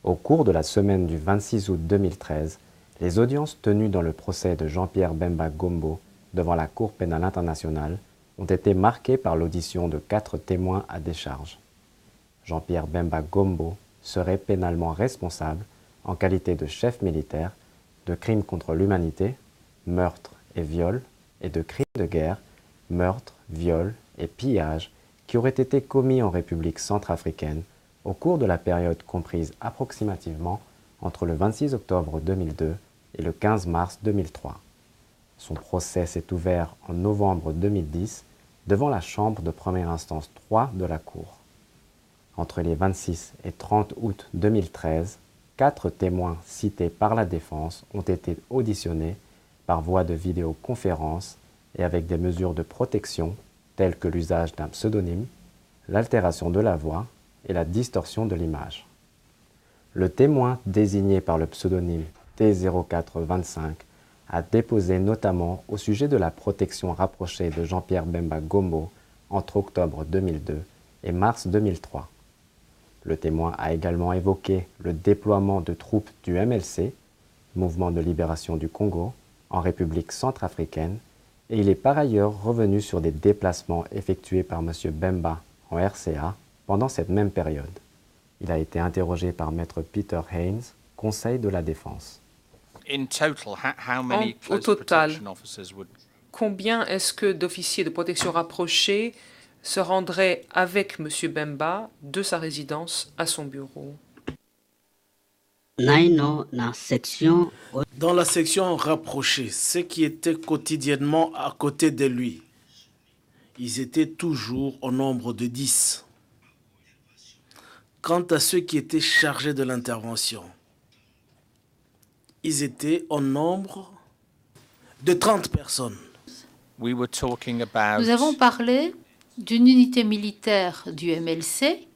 Au cours de la semaine du 26 août 2013, les audiences tenues dans le procès de Jean-Pierre Bemba Gombo devant la Cour pénale internationale ont été marquées par l'audition de 4 témoins à décharge. Jean-Pierre Bemba Gombo serait pénalement responsable, en qualité de chef militaire, de crimes contre l'humanité, meurtre et viol, et de crimes de guerre, meurtre, viol et pillage, qui auraient été commis en République centrafricaine au cours de la période comprise approximativement entre le 26 octobre 2002 et le 15 mars 2003. Son procès s'est ouvert en novembre 2010 devant la chambre de première instance 3 de la Cour. Entre les 26 et 30 août 2013, 4 témoins cités par la défense ont été auditionnés par voie de vidéoconférence et avec des mesures de protection telles que l'usage d'un pseudonyme, l'altération de la voix et la distorsion de l'image. Le témoin désigné par le pseudonyme T0425 a déposé notamment au sujet de la protection rapprochée de Jean-Pierre Bemba Gombo entre octobre 2002 et mars 2003. Le témoin a également évoqué le déploiement de troupes du MLC, Mouvement de libération du Congo, en République centrafricaine, et il est par ailleurs revenu sur des déplacements effectués par M. Bemba en RCA pendant cette même période. Il a été interrogé par Maître Peter Haynes, conseil de la défense. Au total, combien est-ce que d'officiers de protection rapprochés se rendraient avec M. Bemba de sa résidence à son bureau? Dans la section rapprochée, ceux qui étaient quotidiennement à côté de lui, ils étaient toujours au nombre de 10. Quant à ceux qui étaient chargés de l'intervention, ils étaient au nombre de 30 personnes. Nous avons parlé d'une unité militaire du MLC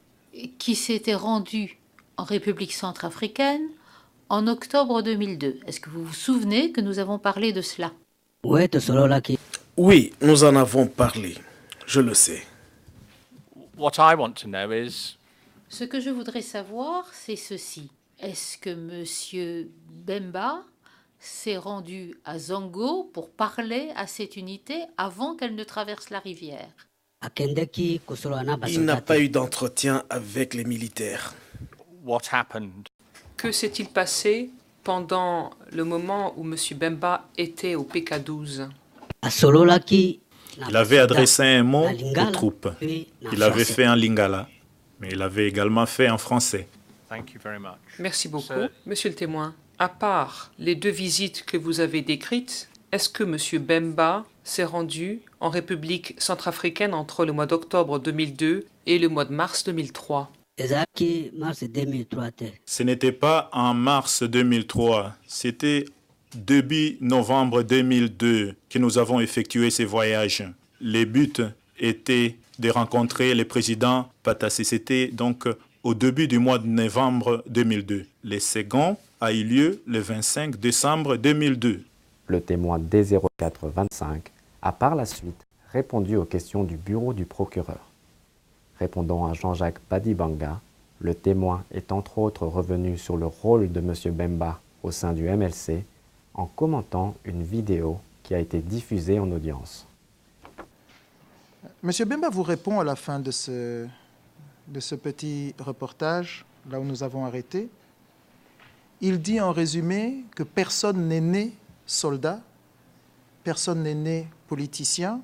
qui s'était rendue en République centrafricaine en octobre 2002. Est-ce que vous vous souvenez que nous avons parlé de cela? Oui, nous en avons parlé. Je le sais. Ce que je voudrais savoir, c'est ceci. Est-ce que M. Bemba s'est rendu à Zango pour parler à cette unité avant qu'elle ne traverse la rivière? Il n'a pas eu d'entretien avec les militaires. Que s'est-il passé pendant le moment où M. Bemba était au PK12? Il avait adressé un mot aux troupes. Il avait fait en lingala, mais il avait également fait en français. Merci beaucoup. Monsieur le témoin, à part les 2 visites que vous avez décrites, est-ce que M. Bemba s'est rendu en République centrafricaine entre le mois d'octobre 2002 et le mois de mars 2003? Ce n'était pas en mars 2003, c'était début novembre 2002 que nous avons effectué ces voyages. Les buts étaient de rencontrer le président Patassi. C'était donc au début du mois de novembre 2002. Le second a eu lieu le 25 décembre 2002. Le témoin D0425 a par la suite répondu aux questions du bureau du procureur. Répondant à Jean-Jacques Badibanga, le témoin est entre autres revenu sur le rôle de M. Bemba au sein du MLC en commentant une vidéo qui a été diffusée en audience. M. Bemba vous répond à la fin de ce petit reportage, là où nous avons arrêté. Il dit en résumé que personne n'est né soldat, personne n'est né politicien.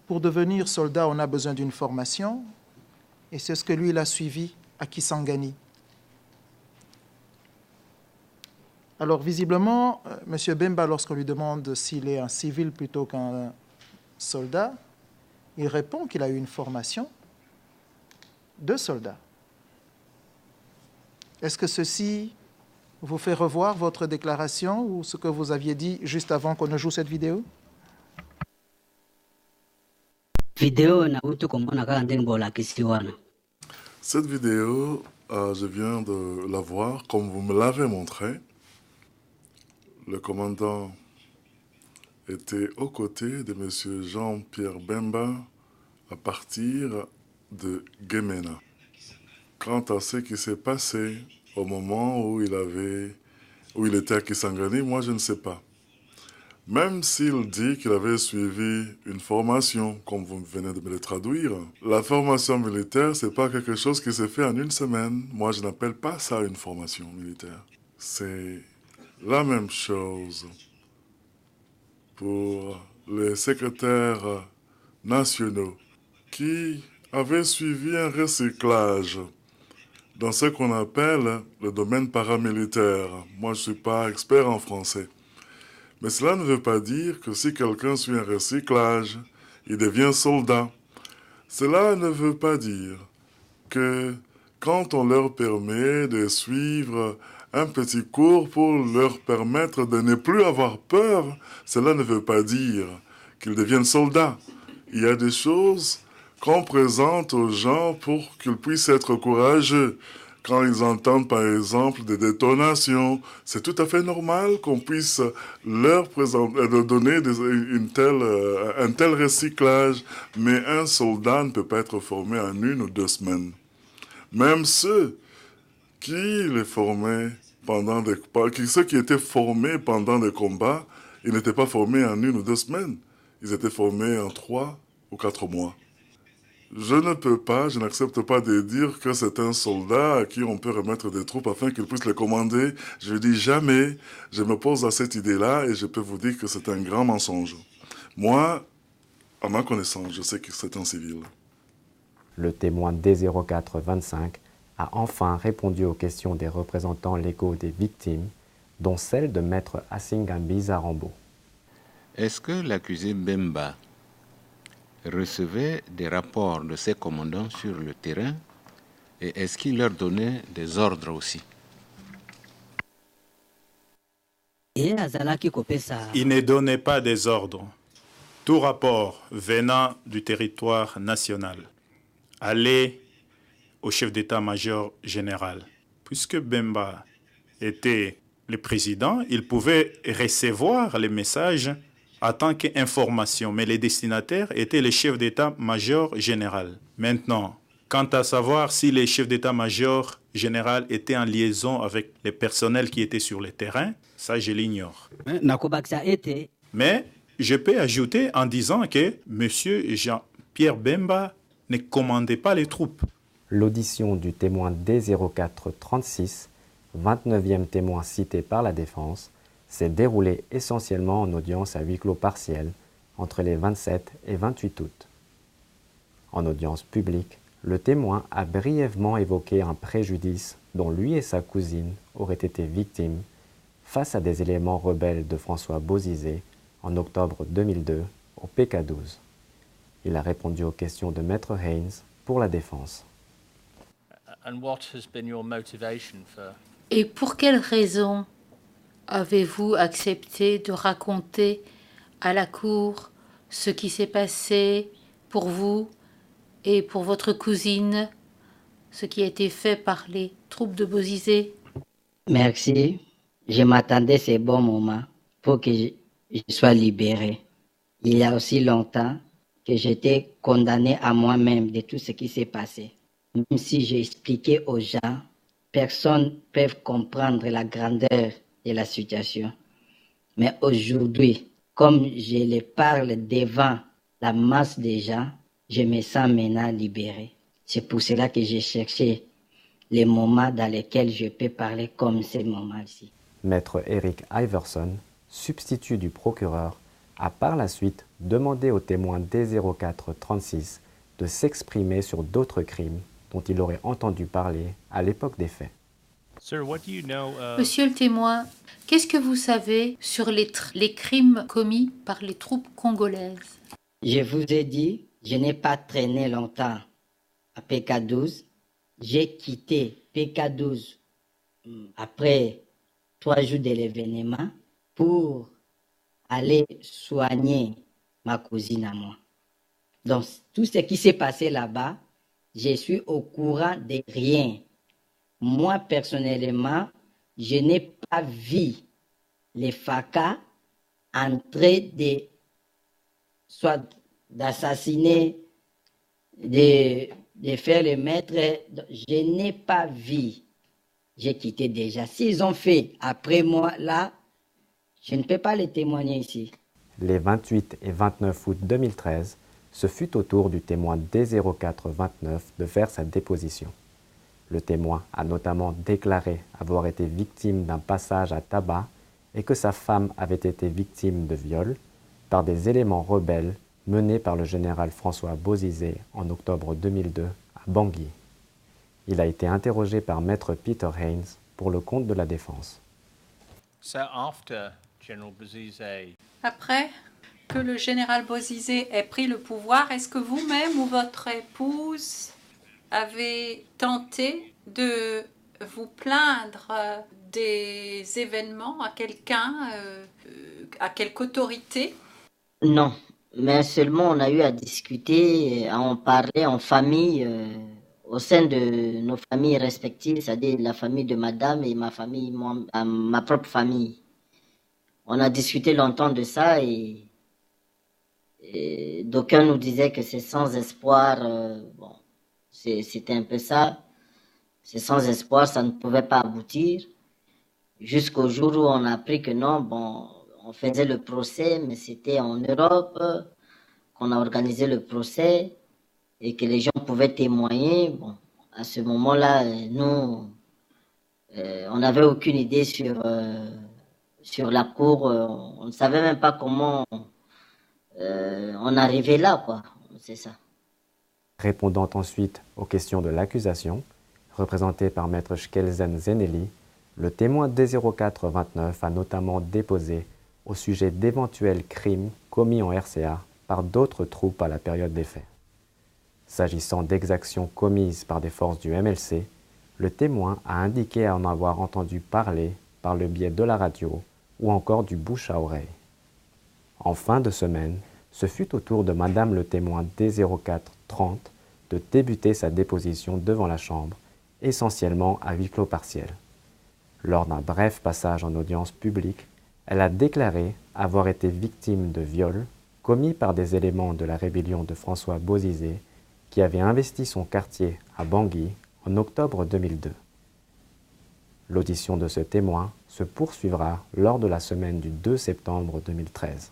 Pour devenir soldat, on a besoin d'une formation, et c'est ce que lui, il a suivi à Kisangani. Alors, visiblement, M. Bemba, lorsqu'on lui demande s'il est un civil plutôt qu'un soldat, il répond qu'il a eu une formation de soldat. Est-ce que ceci vous fait revoir votre déclaration ou ce que vous aviez dit juste avant qu'on ne joue cette vidéo? Cette vidéo, je viens de la voir comme vous me l'avez montré. Le commandant était aux côtés de M. Jean-Pierre Bemba à partir de Gemena. quant à ce qui s'est passé au moment où il était à Kisangani, moi je ne sais pas. Même s'il dit qu'il avait suivi une formation, comme vous venez de me le traduire, la formation militaire, c'est pas quelque chose qui se fait en une semaine. Moi, je n'appelle pas ça une formation militaire. C'est la même chose pour les secrétaires nationaux qui avaient suivi un recyclage dans ce qu'on appelle le domaine paramilitaire. Moi, je ne suis pas expert en français. Mais cela ne veut pas dire que si quelqu'un suit un recyclage, il devient soldat. Cela ne veut pas dire que quand on leur permet de suivre un petit cours pour leur permettre de ne plus avoir peur, cela ne veut pas dire qu'ils deviennent soldats. Il y a des choses qu'on présente aux gens pour qu'ils puissent être courageux. Quand ils entendent par exemple des détonations, c'est tout à fait normal qu'on puisse leur donner un tel recyclage. Mais un soldat ne peut pas être formé en 1 ou 2 semaines. Même ceux qui les formaient ceux qui étaient formés pendant des combats, ils n'étaient pas formés en 1 ou 2 semaines. Ils étaient formés en 3 ou 4 mois. Je n'accepte pas de dire que c'est un soldat à qui on peut remettre des troupes afin qu'il puisse les commander. Je dis jamais, je m'oppose à cette idée-là et je peux vous dire que c'est un grand mensonge. Moi, à ma connaissance, je sais que c'est un civil. Le témoin D0425 a enfin répondu aux questions des représentants légaux des victimes, dont celle de maître Asingambi Zarambo. Est-ce que l'accusé Bemba recevait des rapports de ses commandants sur le terrain et est-ce qu'il leur donnait des ordres aussi? Il ne donnait pas des ordres. Tout rapport venant du territoire national allait au chef d'état-major général. Puisque Bemba était le président, il pouvait recevoir les messages en tant qu'information, mais les destinataires étaient les chefs d'état-major général. Maintenant, quant à savoir si les chefs d'état-major général étaient en liaison avec les personnels qui étaient sur le terrain, ça je l'ignore. Mais je peux ajouter en disant que M. Jean-Pierre Bemba ne commandait pas les troupes. L'audition du témoin D0436, 29e témoin cité par la défense, s'est déroulée essentiellement en audience à huis clos partiel entre les 27 et 28 août. En audience publique, le témoin a brièvement évoqué un préjudice dont lui et sa cousine auraient été victimes face à des éléments rebelles de François Bozizé en octobre 2002 au PK12. Il a répondu aux questions de Maître Haynes pour la défense. Et pour quelle raison avez-vous accepté de raconter à la cour ce qui s'est passé pour vous et pour votre cousine, ce qui a été fait par les troupes de Bozizé? Merci. Je m'attendais à ces bons moments pour que je sois libéré. Il y a aussi longtemps que j'étais condamné à moi-même de tout ce qui s'est passé. Même si j'ai expliqué aux gens, personne ne peut comprendre la grandeur de la situation. Mais aujourd'hui, comme je les parle devant la masse des gens, je me sens maintenant libéré. C'est pour cela que j'ai cherché les moments dans lesquels je peux parler comme ces moments-ci. Maître Eric Iverson, substitut du procureur, a par la suite demandé au témoin D0436 de s'exprimer sur d'autres crimes dont il aurait entendu parler à l'époque des faits. Monsieur le témoin, qu'est-ce que vous savez sur les crimes commis par les troupes congolaises? Je vous ai dit, je n'ai pas traîné longtemps à PK12. J'ai quitté PK12 après 3 jours de l'événement pour aller soigner ma cousine à moi. Donc, tout ce qui s'est passé là-bas, je suis au courant de rien. Moi, personnellement, je n'ai pas vu les FACA en train soit d'assassiner, de de faire le maître, je n'ai pas vu. J'ai quitté déjà. S'ils ont fait après moi, là, je ne peux pas les témoigner ici. Les 28 et 29 août 2013, ce fut au tour du témoin D0429 de faire sa déposition. Le témoin a notamment déclaré avoir été victime d'un passage à tabac et que sa femme avait été victime de viol par des éléments rebelles menés par le général François Bozizé en octobre 2002 à Bangui. Il a été interrogé par maître Peter Haynes pour le compte de la défense. Après que le général Bozizé ait pris le pouvoir, est-ce que vous-même ou votre épouse avez tenté de vous plaindre des événements à quelqu'un, à quelque autorité? Non, mais seulement on a eu à discuter, à en parler en famille, au sein de nos familles respectives, c'est-à-dire la famille de madame et ma famille, ma propre famille. On a discuté longtemps de ça et d'aucuns nous disaient que c'est sans espoir. Bon, c'était un peu ça. C'est sans espoir, ça ne pouvait pas aboutir. Jusqu'au jour où on a appris que non, bon, on faisait le procès, mais c'était en Europe qu'on a organisé le procès et que les gens pouvaient témoigner. Bon, à ce moment-là, nous, on n'avait aucune idée sur la cour. On ne savait même pas comment on arrivait là, quoi. C'est ça. Répondant ensuite aux questions de l'accusation, représenté par maître Shkelzen Zeneli, le témoin D0429 a notamment déposé au sujet d'éventuels crimes commis en RCA par d'autres troupes à la période des faits. S'agissant d'exactions commises par des forces du MLC, le témoin a indiqué en avoir entendu parler par le biais de la radio ou encore du bouche à oreille. En fin de semaine, ce fut au tour de madame le témoin D0430 de débuter sa déposition devant la Chambre, essentiellement à huis clos partiel. Lors d'un bref passage en audience publique, elle a déclaré avoir été victime de viols commis par des éléments de la rébellion de François Bozizé qui avait investi son quartier à Bangui en octobre 2002. L'audition de ce témoin se poursuivra lors de la semaine du 2 septembre 2013.